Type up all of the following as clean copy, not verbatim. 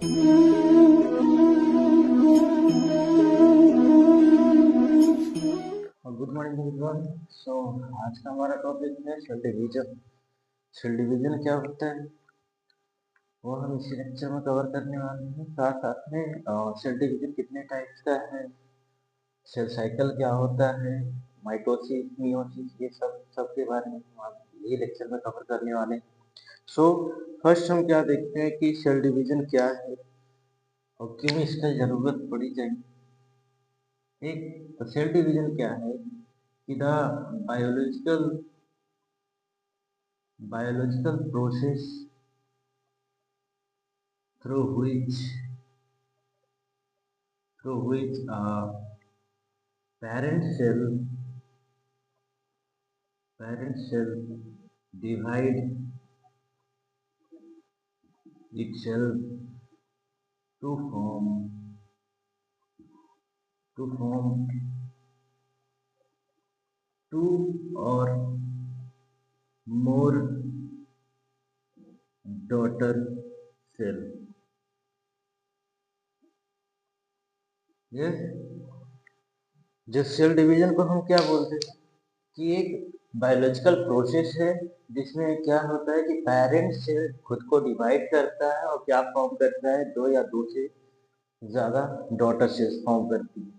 Good morning everyone. सो आज का हमारा टॉपिक है सेल डिवीजन। सेल डिवीजन क्या होता है वो हम इसी लेक्चर में कवर करने वाले हैं। साथ साथ में सेल डिवीजन कितने टाइप्स का है, सेल साइकिल क्या होता है, माइटोसिस मियोसिस, ये सब के बारे में हम आज ये लेक्चर में कवर करने वाले हैं। सो फर्स्ट हम क्या देखते हैं कि सेल डिवीजन क्या है और क्यों इसकी जरूरत पड़ी जाए। एक तो सेल डिवीजन क्या है कि the biological process through which parent cell divide itself to form two or more daughter cell। Yes, जो सेल डिवीजन को हम क्या बोलते हैं कि एक बायोलॉजिकल प्रोसेस है जिसमें क्या होता है कि पेरेंट सेल खुद को डिवाइड करता है और क्या फॉर्म करता है, दो या दो से ज्यादा डॉटर सेल्स फॉर्म करती है।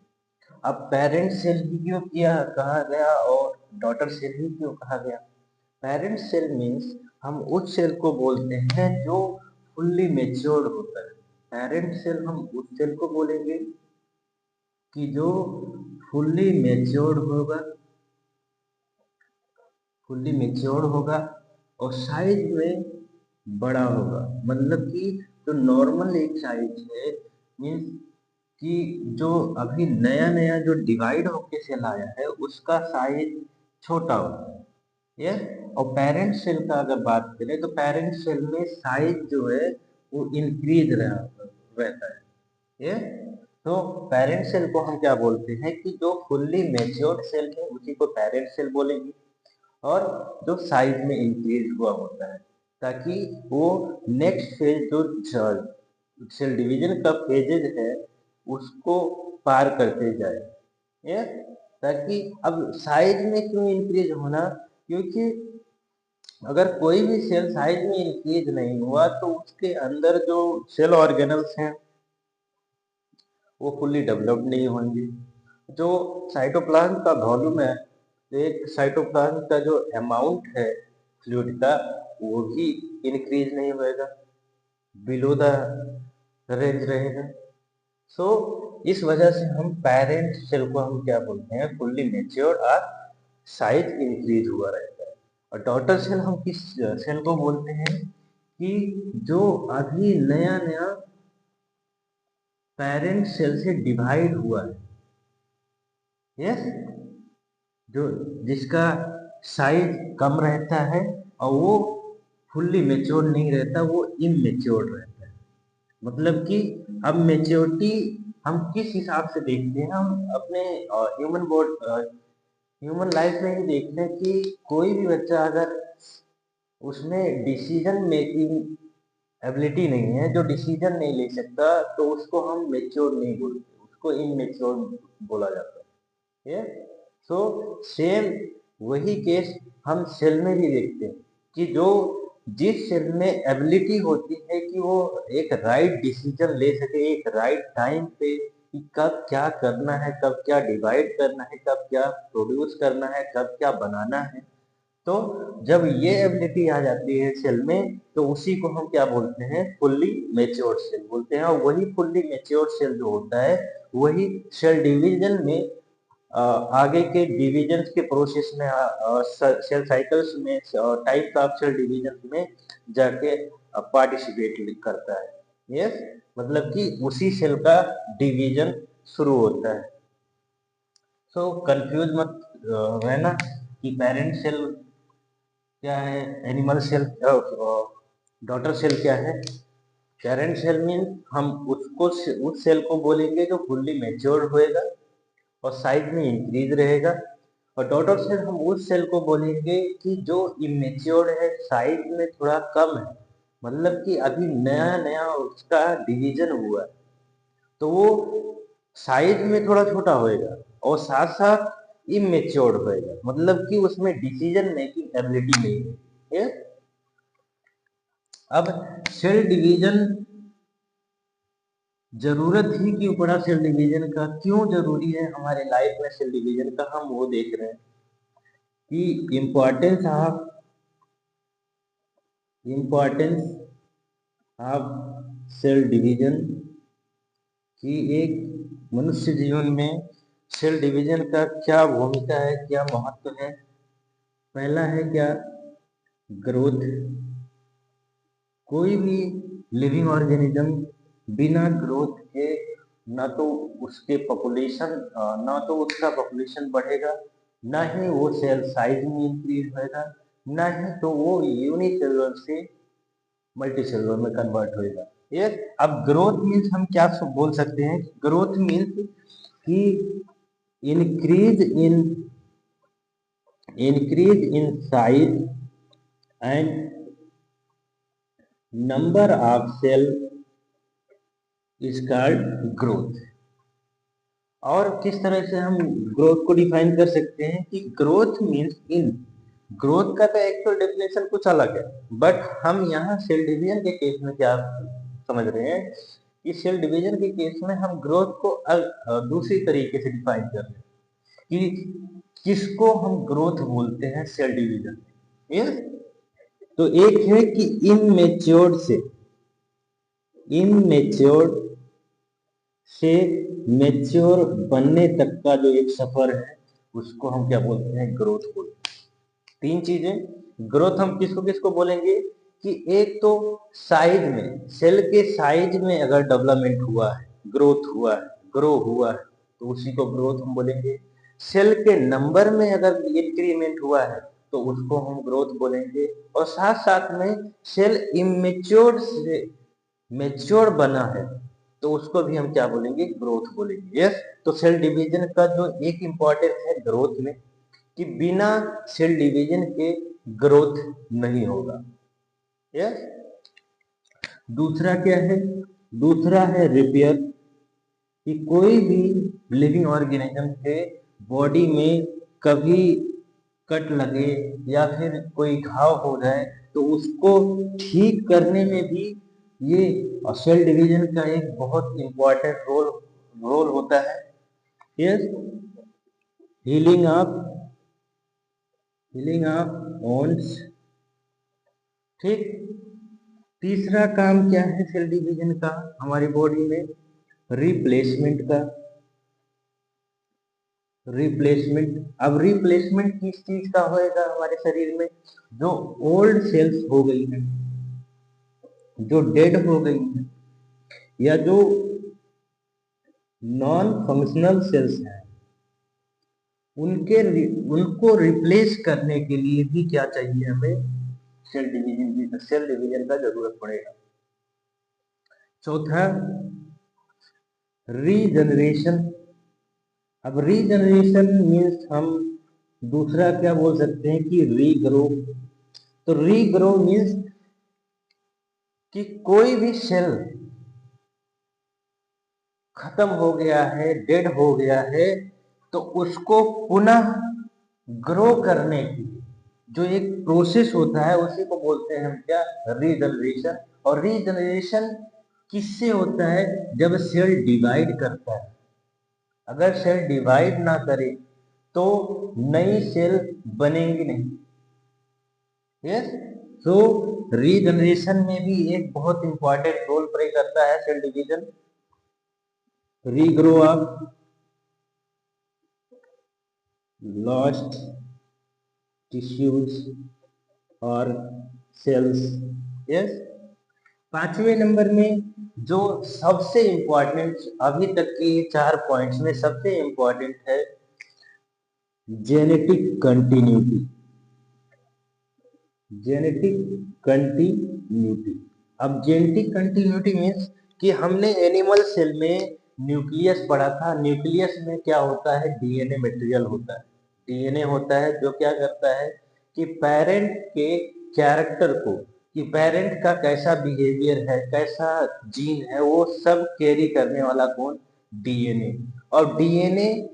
अब पेरेंट सेल ही क्यों किया कहा गया और डॉटर सेल ही क्यों कहा गया? पेरेंट सेल मीन्स हम उस सेल को बोलते हैं जो फुल्ली मेच्योर्ड होता है। पेरेंट सेल हम उस सेल को बोलेंगे कि जो फुल्ली मेच्योर्ड होगा और साइज में बड़ा होगा। मतलब कि जो नॉर्मल एक साइज है मीन्स कि जो अभी नया नया जो डिवाइड होके सेल आया है उसका साइज छोटा होता है। ये और पेरेंट सेल का अगर बात करें तो पेरेंट सेल में साइज जो है वो इंक्रीज रहता है। ये तो पेरेंट सेल को हम क्या बोलते हैं कि जो फुल्ली मेच्योर्ड सेल है उसी को पेरेंट सेल बोलेंगे और जो साइज में इंक्रीज हुआ होता है ताकि वो नेक्स्ट फेज जो सेल डिवीजन का फेजेज है उसको पार करते जाए। ये ताकि अब साइज में क्यों इंक्रीज होना, क्योंकि अगर कोई भी सेल साइज में इंक्रीज नहीं हुआ तो उसके अंदर जो सेल ऑर्गेनल्स हैं वो फुल्ली डेवलप्ड नहीं होंगे। जो साइटोप्लाज्म का वॉल्यूम है, एक साइटोप्लाज्म का जो अमाउंट है फ्लूइड का वो भी इंक्रीज नहीं होएगा, बिलो द रेंज रहेगा। सो इस वजह से हम पेरेंट सेल को हम क्या बोलते हैं, फुल्ली मेच्योर्ड और साइज इंक्रीज हुआ रहता है। और डॉटर सेल हम किस सेल को बोलते हैं कि जो अभी नया नया पेरेंट सेल से डिवाइड हुआ है। यस, जो जिसका साइज कम रहता है और वो फुल्ली मेच्योर नहीं रहता, वो इमेच्योर रहता है। मतलब कि अब मेच्योरिटी हम किस हिसाब से देखते हैं, हम अपने ह्यूमन लाइफ में ही देखते हैं कि कोई भी बच्चा अगर उसमें डिसीजन मेकिंग एबिलिटी नहीं है, जो डिसीजन नहीं ले सकता, तो उसको हम मेच्योर नहीं बोलते, उसको इमेच्योर बोला जाता है। ये सो सेम वही केस हम सेल में भी देखते हैं कि जो जिस सेल में एबिलिटी होती है कि वो एक राइट डिसीजन ले सके एक राइट टाइम पे कि कब क्या करना है, कब क्या डिवाइड करना है, कब क्या प्रोड्यूस करना है, कब क्या बनाना है। तो जब ये एबिलिटी आ जाती है सेल में तो उसी को हम क्या बोलते हैं, फुल्ली मेच्योर्ड सेल बोलते हैं। और वही फुल्ली मेच्योर्ड सेल जो होता है वही सेल डिवीजन में आगे के डिविजन्स के प्रोसेस में सेल साइकिल्स में टाइप ऑफ सेल डिवीजन में जाके पार्टिसिपेट करता है। यस, मतलब कि उसी सेल का डिवीजन शुरू होता है। सो कंफ्यूज मत रहना कि पेरेंट सेल क्या है, एनिमल सेल डॉटर सेल क्या है। पेरेंट सेल मीन हम उसको उस सेल को बोलेंगे जो फुल्ली मेच्योर्ड होएगा और साइज में इंक्रीज रहेगा। और डॉटर सेल हम उस सेल को बोलेंगे कि जो इमेच्योर्ड है, साइज में थोड़ा कम है मतलब कि अभी नया नया उसका डिवीजन हुआ है, तो वो साइज में थोड़ा छोटा होएगा और साथ साथ इमेच्योर होएगा, मतलब कि उसमें डिसीजन मेकिंग एबिलिटी नहीं है। ये अब सेल डिवीजन जरूरत ही क्यों पड़ा, सेल डिवीजन का क्यों जरूरी है हमारे लाइफ में सेल डिवीजन का, हम वो देख रहे हैं कि इम्पोर्टेंस ऑफ सेल डिवीजन कि एक मनुष्य जीवन में सेल डिवीजन का क्या भूमिका है, क्या महत्व है। पहला है क्या, ग्रोथ। कोई भी लिविंग ऑर्गेनिज्म बिना ग्रोथ के ना तो उसके पॉपुलेशन ना तो उसका पॉपुलेशन बढ़ेगा, ना ही वो सेल साइज में इंक्रीज होएगा, ना ही तो वो यूनिसेलुलर से मल्टीसेलुलर में कन्वर्ट होएगा। ये अब ग्रोथ मीन्स हम क्या बोल सकते हैं, ग्रोथ मीन्स कि increase in size and number of cell is called growth. और किस तरह से हम ग्रोथ को डिफाइन कर सकते हैं कि ग्रोथ मीन्स इन, ग्रोथ का तो एक्चुअल डेफिनेशन कुछ अलग है, बट हम यहाँ सेल डिवीजन के केस में क्या समझ रहे हैं कि सेल डिवीजन के केस में हम ग्रोथ को दूसरी तरीके से डिफाइन कर रहे हैं कि किसको हम ग्रोथ बोलते हैं सेल डिवीजन में। तो एक है कि इनमेच्योर्ड से मेच्योर बनने तक का जो एक सफर है उसको हम क्या बोलते हैं, ग्रोथ बोलते हैं। तीन चीजें ग्रोथ हम किसको किसको बोलेंगे कि एक तो साइज में, सेल के साइज में अगर डेवलपमेंट हुआ है, ग्रोथ हुआ है, ग्रो हुआ है, तो उसी को ग्रोथ हम बोलेंगे। सेल के नंबर में अगर इंक्रीमेंट हुआ है तो उसको हम ग्रोथ बोलेंगे। और साथ साथ में सेल इमेच्योर से मेच्योर बना है तो उसको भी हम क्या बोलेंगे, ग्रोथ बोलेंगे। यस, तो सेल डिवीजन का जो एक इंपॉर्टेंस है ग्रोथ में कि बिना सेल डिवीजन के ग्रोथ नहीं होगा। यस, दूसरा क्या है, दूसरा है रिपेयर, कि कोई भी लिविंग ऑर्गेनिज्म के बॉडी में कभी कट लगे या फिर कोई घाव हो जाए तो उसको ठीक करने में भी ये सेल डिवीजन का एक बहुत इंपॉर्टेंट रोल होता है। Yes, healing of वोन्स। ठीक, तीसरा काम क्या है सेल डिवीजन का हमारी बॉडी में, रिप्लेसमेंट का। अब रिप्लेसमेंट किस चीज का होएगा हमारे शरीर में, जो ओल्ड सेल्स हो गई है, जो डेड हो गई है, या जो नॉन फंक्शनल सेल्स हैं, उनको रिप्लेस करने के लिए भी क्या चाहिए हमें, सेल डिवीजन का जरूरत पड़ेगा। चौथा, रीजनरेशन। अब रीजनरेशन मीन्स हम दूसरा क्या बोल सकते हैं कि रीग्रो। तो रीग्रो मीन्स कि कोई भी सेल खत्म हो गया है, डेड हो गया है, तो उसको पुनः ग्रो करने की जो एक प्रोसेस होता है उसी को बोलते हैं हम क्या, रीजनरेशन। और रीजनरेशन किससे होता है, जब सेल डिवाइड करता है। अगर सेल डिवाइड ना करे तो नई सेल बनेंगी नहीं। यस, तो रीजनरेशन में भी एक बहुत इंपॉर्टेंट रोल प्ले करता है cell division. Regrow of lost tissues और सेल्स। यस, पांचवें नंबर में जो सबसे इंपॉर्टेंट अभी तक के चार पॉइंट्स में सबसे इंपॉर्टेंट है, जेनेटिक कंटिन्यूटी। जेनेटिक कंटिन्यूटी, अब जेनेटिक कंटिन्यूटी मीन्स कि हमने एनिमल सेल में न्यूक्लियस पढ़ा था। न्यूक्लियस में क्या होता है, डीएनए मटेरियल होता है। डीएनए होता है जो क्या करता है कि पेरेंट के कैरेक्टर को कि पेरेंट का कैसा बिहेवियर है, कैसा जीन है, वो सब कैरी करने वाला कौन? डीएनए। और डीएनए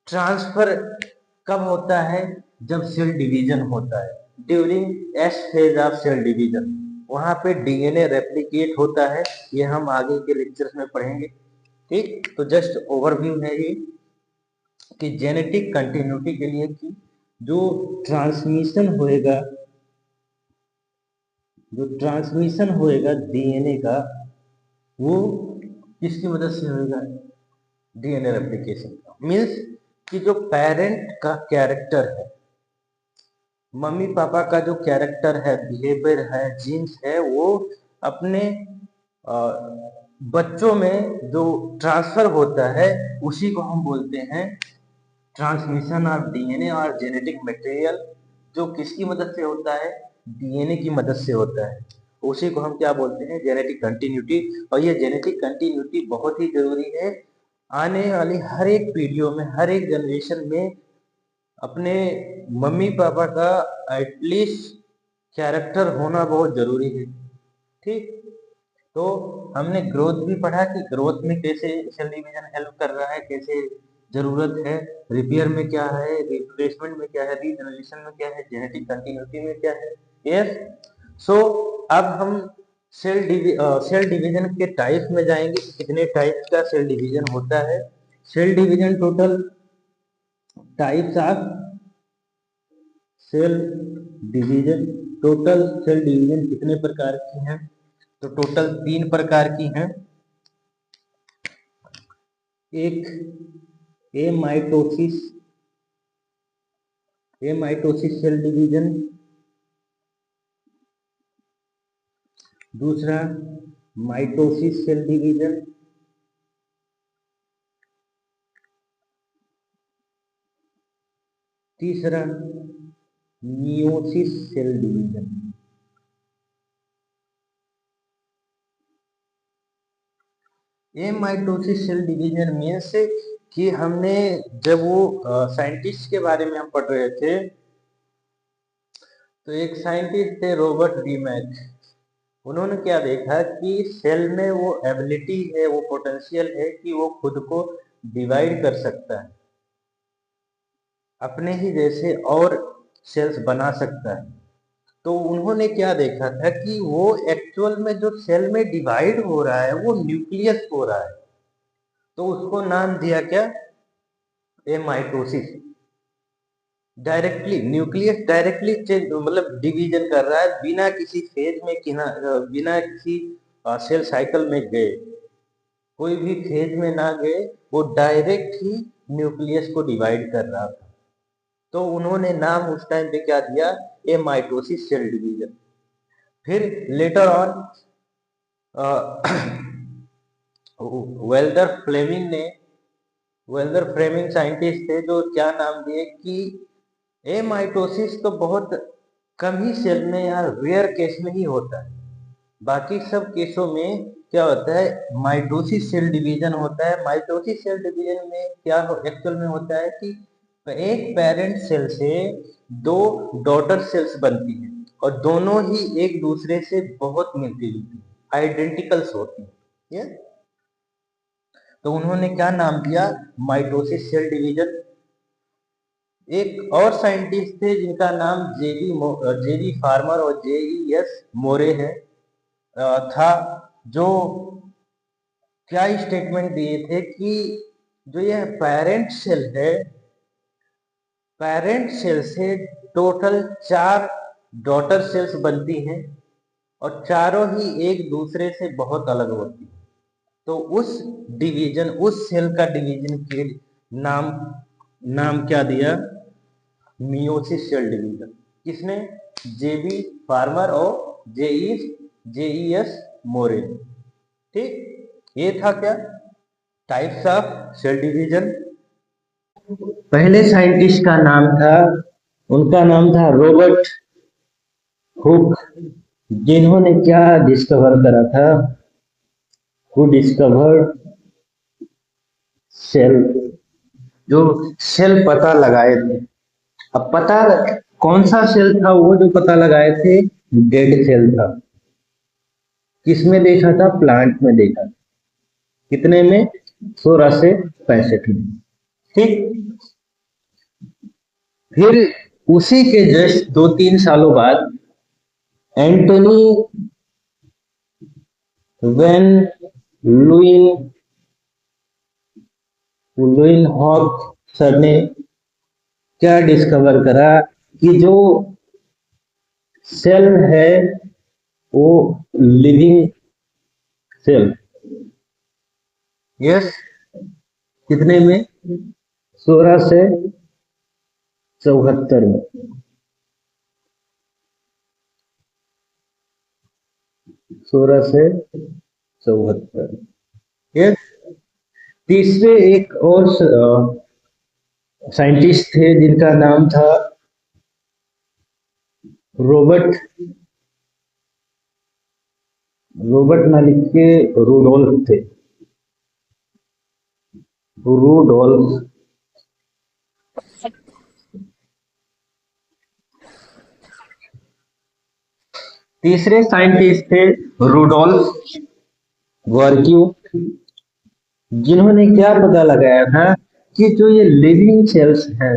ट्रांसफर कब होता है? जब सेल डिवीजन होता है, during S phase of cell division, वहां पे डीएनए रेप्लिकेट होता है। ये हम आगे के लेक्चर्स में पढ़ेंगे। ठीक, तो जस्ट ओवरव्यू है ये कि जेनेटिक कंटिन्यूटी के लिए कि जो ट्रांसमिशन होएगा, डीएनए का, वो किसकी मदद से होएगा? डीएनए रेप्लिकेशन का मीन्स कि जो पेरेंट का कैरेक्टर है, मम्मी पापा का जो कैरेक्टर है, बिहेवियर है, जीन्स है, वो अपने बच्चों में जो ट्रांसफर होता है उसी को हम बोलते हैं ट्रांसमिशन ऑफ डीएनए और जेनेटिक मटेरियल। जो किसकी मदद से होता है? डीएनए की मदद से होता है। उसी को हम क्या बोलते हैं? Genetic continuity. और ये जेनेटिक कंटिन्यूटी बहुत ही जरूरी है आने वाली हर एक पीढ़ियों में, हर एक जनरेशन में अपने मम्मी पापा का एटलीस्ट कैरेक्टर होना बहुत जरूरी है। ठीक, तो हमने ग्रोथ भी पढ़ा कि ग्रोथ में कैसे सेल डिवीजन हेल्प कर रहा है, कैसे जरूरत है, रिपेयर में क्या है, रिप्लेसमेंट में क्या है, रीजनरेशन में क्या है, जेनेटिक कंटिन्यूटी में क्या है। यस, सो अब हम सेल डिवीजन के टाइप में जाएंगे। कितने टाइप का सेल डिवीजन होता है? Cell division, total types of cell division, total cell division कितने प्रकार की हैं? तो टोटल 3 प्रकार की हैं। एक एमाइटोसिस सेल डिवीजन, दूसरा माइटोसिस सेल डिवीजन, तीसरा meiosis cell division. Amitosis cell division means कि हमने जब वो साइंटिस्ट के बारे में हम पढ़ रहे थे, तो एक साइंटिस्ट थे रॉबर्ट डीमैक। उन्होंने क्या देखा कि सेल में वो एबिलिटी है, वो पोटेंशियल है कि वो खुद को डिवाइड कर सकता है, अपने ही जैसे और सेल्स बना सकता है। तो उन्होंने क्या देखा था कि वो एक्चुअल में जो सेल में डिवाइड हो रहा है वो न्यूक्लियस हो रहा है। तो उसको नाम दिया क्या? Amitosis. Directly nucleus directly change, मतलब डिवीजन कर रहा है बिना किसी फेज में, बिना किसी सेल साइकिल में गए, कोई भी फेज में ना गए, वो डायरेक्ट ही न्यूक्लियस को डिवाइड कर रहा था। तो उन्होंने नाम उस टाइम पे क्या दिया? Amitosis cell division. फिर later on Walther Flemming scientist थे, जो क्या नाम दिए कि एमाइटोसिस तो बहुत कम ही सेल में या रेयर केस में ही होता है, बाकी सब केसों में क्या होता है? माइटोसिस सेल डिवीजन होता है। माइटोसिस सेल डिवीजन में क्या एक्चुअल में होता है कि एक पेरेंट सेल से 2 डॉटर सेल्स बनती हैं और दोनों ही एक दूसरे से बहुत मिलती जुलती, आइडेंटिकल्स होती हैं। तो उन्होंने क्या नाम दिया? Mitosis cell division. एक और साइंटिस्ट थे जिनका नाम जेबी फार्मर और जेईएस मोरे है, था, जो क्या स्टेटमेंट दिए थे कि जो यह पेरेंट सेल से टोटल 4 डॉटर सेल्स बनती हैं और चारों ही एक दूसरे से बहुत अलग होती हैं। तो उस सेल का डिवीजन के नाम नाम क्या दिया? Meiosis cell division. किसने? जेबी फार्मर और जेईएस मोरे। ठीक, ये था क्या? Types of cell division. पहले साइंटिस्ट का नाम था, उनका नाम था रॉबर्ट हुक, जिन्होंने क्या डिस्कवर करा था? हु डिस्कवर्ड सेल, जो सेल पता लगाए थे। अब पता कौन सा सेल था वो जो पता लगाए थे? डेड सेल था। किसमें देखा था? प्लांट में देखा था। कितने में? 16 से 65 में। ठीक। फिर उसी के जस्ट 2-3 सालों बाद Antonie van Leeuwen Leeuwenhoek sir ने क्या डिस्कवर करा कि जो सेल है वो लिविंग सेल। यस। कितने में? 16 से 74 में। 16 से 74। यस। तीसरे एक और साइंटिस्ट थे जिनका नाम था रॉबर्ट ना लिख के रूडोल्फ थे। रूडोल्फ। तीसरे साइंटिस्ट थे रूडोल्फ वर्क्यू, जिन्होंने क्या पता लगाया था कि जो ये लिविंग सेल्स है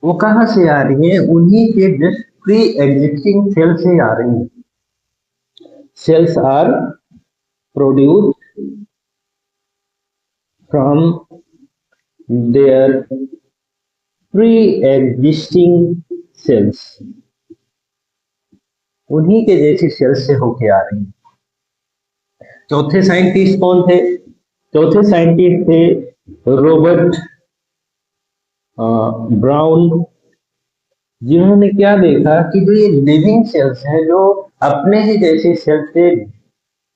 वो कहाँ से आ रही है? उन्हीं के जस्ट प्री एग्जिस्टिंग सेल से आ रही है। Cells are produced from their pre existing cells. उन्हीं के जैसी सेल्स से होके आ रही है। चौथे साइंटिस्ट कौन थे? चौथे साइंटिस्ट थे रॉबर्ट ब्राउन, जिन्होंने क्या देखा कि जो ये लिविंग सेल्स हैं जो अपने ही जैसे सेल से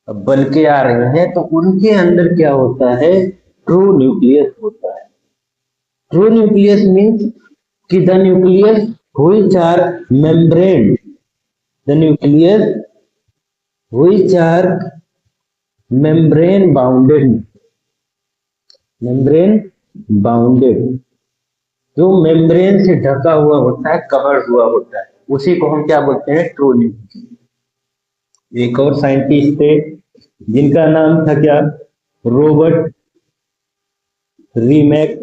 बन के आ रहे हैं, तो उनके अंदर क्या होता है? ट्रू न्यूक्लियस होता है। ट्रू न्यूक्लियस मीन्स कि the nucleus which are membrane, the nucleus which are membrane bounded, membrane bounded, जो मेम्ब्रेन से ढका हुआ होता है, कवर्ड हुआ होता है, उसी को हम क्या बोलते हैं? True nucleus. एक और साइंटिस्ट थे जिनका नाम था क्या? रॉबर्ट रीमैक,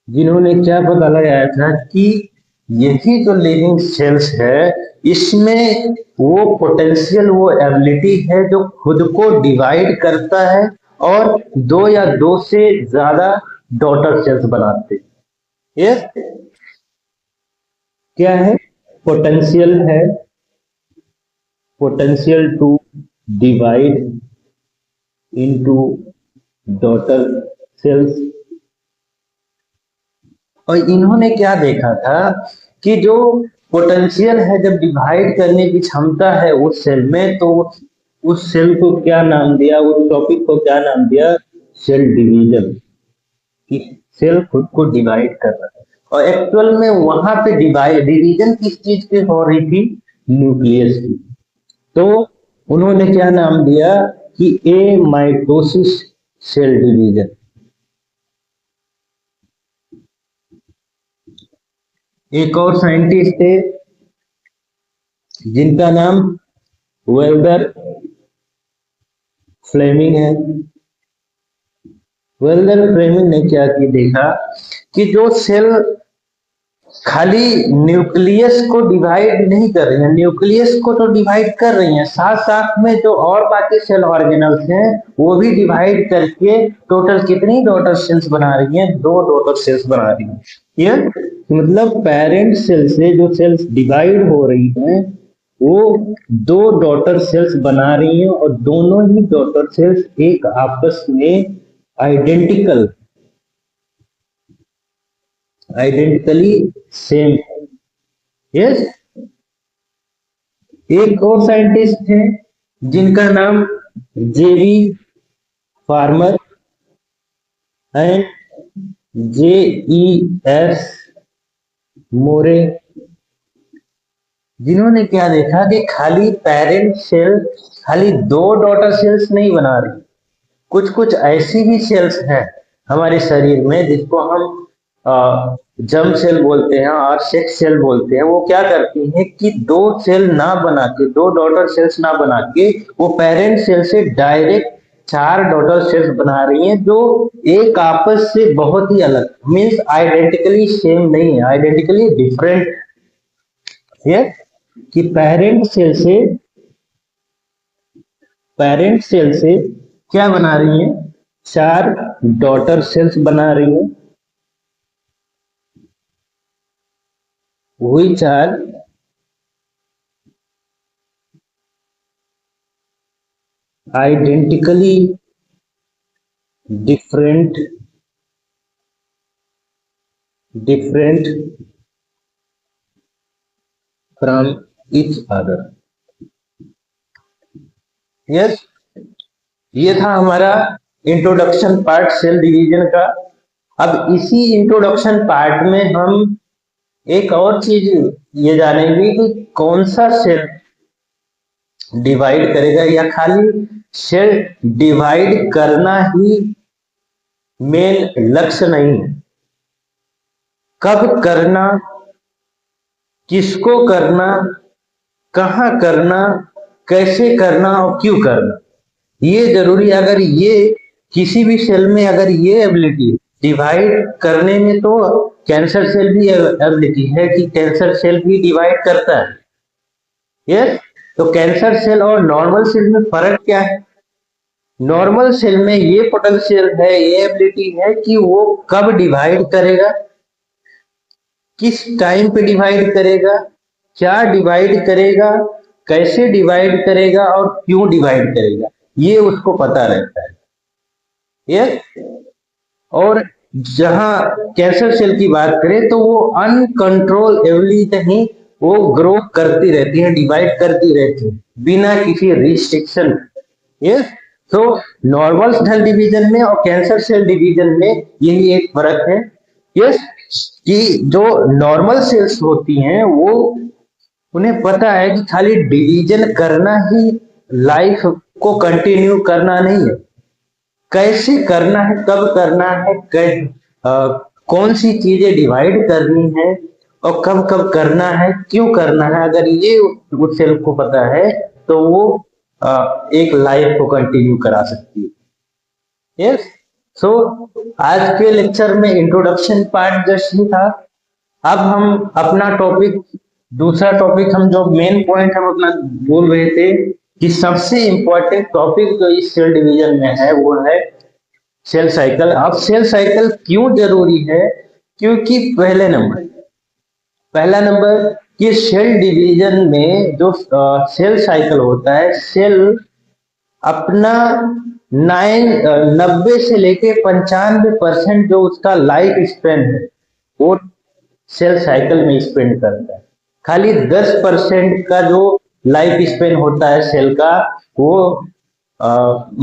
जिन्होंने क्या पता लगाया था कि यही जो लिविंग सेल्स है इसमें वो पोटेंशियल, वो एबिलिटी है जो खुद को डिवाइड करता है और 2 या 2 से ज्यादा डॉटर सेल्स बनाते हैं। ये क्या है? पोटेंशियल है, potential to divide into daughter cells. और इन्होंने क्या देखा था कि जो पोटेंशियल है, जब डिवाइड करने की क्षमता है उस सेल में, तो उस सेल को क्या नाम दिया? उस टॉपिक को क्या नाम दिया? Cell division. कि सेल खुद को डिवाइड कर रहा है। और एक्चुअल में वहां पे डिवीजन किस चीज की हो रही थी? न्यूक्लियस की। तो उन्होंने क्या नाम दिया कि ए माइटोसिस सेल डिवीजन। एक और साइंटिस्ट थे जिनका नाम वेल्डर फ्लेमिंग है। वेल्डर फ्लेमिंग ने क्या की देखा कि जो सेल खाली न्यूक्लियस को डिवाइड नहीं कर रही है, न्यूक्लियस को तो डिवाइड कर रही है, साथ साथ में जो और बाकी सेल ऑर्गेनल्स हैं वो भी डिवाइड करके टोटल कितनी डॉटर सेल्स बना रही हैं? 2 डॉटर सेल्स बना रही हैं। ये मतलब पेरेंट सेल से जो सेल्स डिवाइड हो रही हैं वो 2 डॉटर सेल्स बना रही हैं, और दोनों ही डॉटर सेल्स एक आपस में आइडेंटिकली सेम। यस। एक और साइंटिस्ट है जिनका नाम जेवी फार्मर एंड JES मोरे, जिन्होंने क्या देखा कि खाली पेरेंट सेल खाली 2 डॉटर सेल्स नहीं बना रही, कुछ कुछ ऐसी भी सेल्स हैं हमारे शरीर में जिसको हम जर्म सेल बोलते हैं और सेक्स सेल बोलते हैं, वो क्या करती हैं कि दो सेल ना बना के, दो डॉटर सेल्स ना बना के, वो पेरेंट सेल से डायरेक्ट चार डॉटर सेल्स बना रही हैं, जो एक आपस से बहुत ही अलग, मीन्स आइडेंटिकली सेम नहीं है, आइडेंटिकली डिफरेंट है। कि पेरेंट सेल से क्या बना रही हैं, चार डॉटर सेल्स बना रही हैं, which are identically different from each other। Yes, ये था हमारा इंट्रोडक्शन पार्ट सेल डिवीजन का। अब इसी इंट्रोडक्शन पार्ट में हम एक और चीज ये जानेंगे कि कौन सा सेल डिवाइड करेगा, या खाली सेल डिवाइड करना ही मेन लक्ष्य नहीं है, कब करना, किसको करना, कहाँ करना, कैसे करना और क्यों करना, ये जरूरी। अगर ये किसी भी सेल में अगर ये एबिलिटी डिवाइड करने में, तो कैंसर सेल भी एबिलिटी है कि कैंसर सेल भी डिवाइड करता है। यस, तो कैंसर सेल और नॉर्मल सेल में फर्क क्या है? नॉर्मल सेल में ये पोटेंशियल है, ये एबिलिटी है कि वो कब डिवाइड करेगा, किस टाइम पे डिवाइड करेगा, क्या डिवाइड करेगा, कैसे डिवाइड करेगा और क्यों डिवाइड करेगा, ये उसको पता रहता है। यस, और जहां कैंसर सेल की बात करें तो वो अनकंट्रोलेबली नहीं, वो ग्रो करती रहती है, डिवाइड करती रहती है बिना किसी रिस्ट्रिक्शन। यस, तो नॉर्मल सेल डिवीजन में और कैंसर सेल डिवीजन में यही एक फर्क है। यस, कि जो नॉर्मल सेल्स होती हैं वो, उन्हें पता है कि खाली डिवीजन करना ही लाइफ को कंटिन्यू करना नहीं है, कैसे करना है, कब करना है, कौन सी चीजें डिवाइड करनी है और कब कब करना है, क्यों करना है। अगर ये उस सेल को पता है तो वो एक लाइफ को कंटिन्यू करा सकती है। यस, सो आज के लेक्चर में इंट्रोडक्शन पार्ट जस्ट ही था। अब हम अपना टॉपिक, दूसरा टॉपिक, हम जो मेन पॉइंट हम अपना बोल रहे थे कि सबसे इंपॉर्टेंट टॉपिक जो इस सेल डिवीजन में है वो है सेल साइकिल। अब सेल साइकिल क्यों जरूरी है? क्योंकि पहला नंबर कि सेल डिवीजन में जो सेल साइकिल होता है, सेल अपना 90 से लेके 95% जो उसका लाइफ स्पेन है वो सेल साइकिल में स्पेंड करता है। खाली 10% का जो लाइफ स्पेन होता है सेल का, वो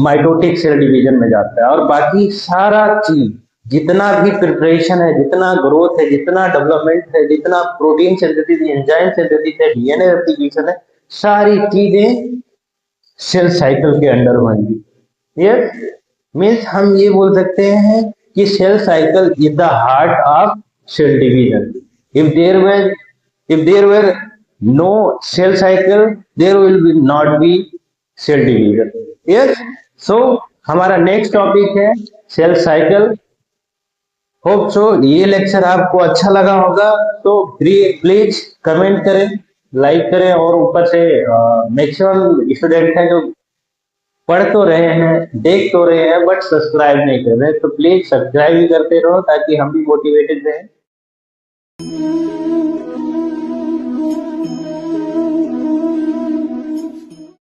माइटोटिक सेल डिवीजन में जाता है, और बाकी सारा चीज, जितना भी प्रिपरेशन है, जितना ग्रोथ है, जितना डेवलपमेंट है, जितना प्रोटीन सिंथेसिस, एंजाइम सिंथेसिस है, डीएनए रेप्लिकेशन है, सारी चीजें सेल साइकिल के अंडर होंगी। ये मीन्स हम ये बोल सकते हैं कि cell cycle is the heart of cell division. If there were no cell cycle, there will be not be cell division। Yes, so हमारा नेक्स्ट टॉपिक है सेल साइकिल। होप सो ये लेक्चर आपको अच्छा लगा होगा, तो प्लीज कमेंट करें, like करें, और ऊपर से मैक्सिमम स्टूडेंट हैं जो पढ़ तो रहे हैं, देख तो रहे हैं, बट सब्सक्राइब नहीं कर रहे, तो प्लीज सब्सक्राइब भी करते रहो ताकि हम भी मोटिवेटेड रहें।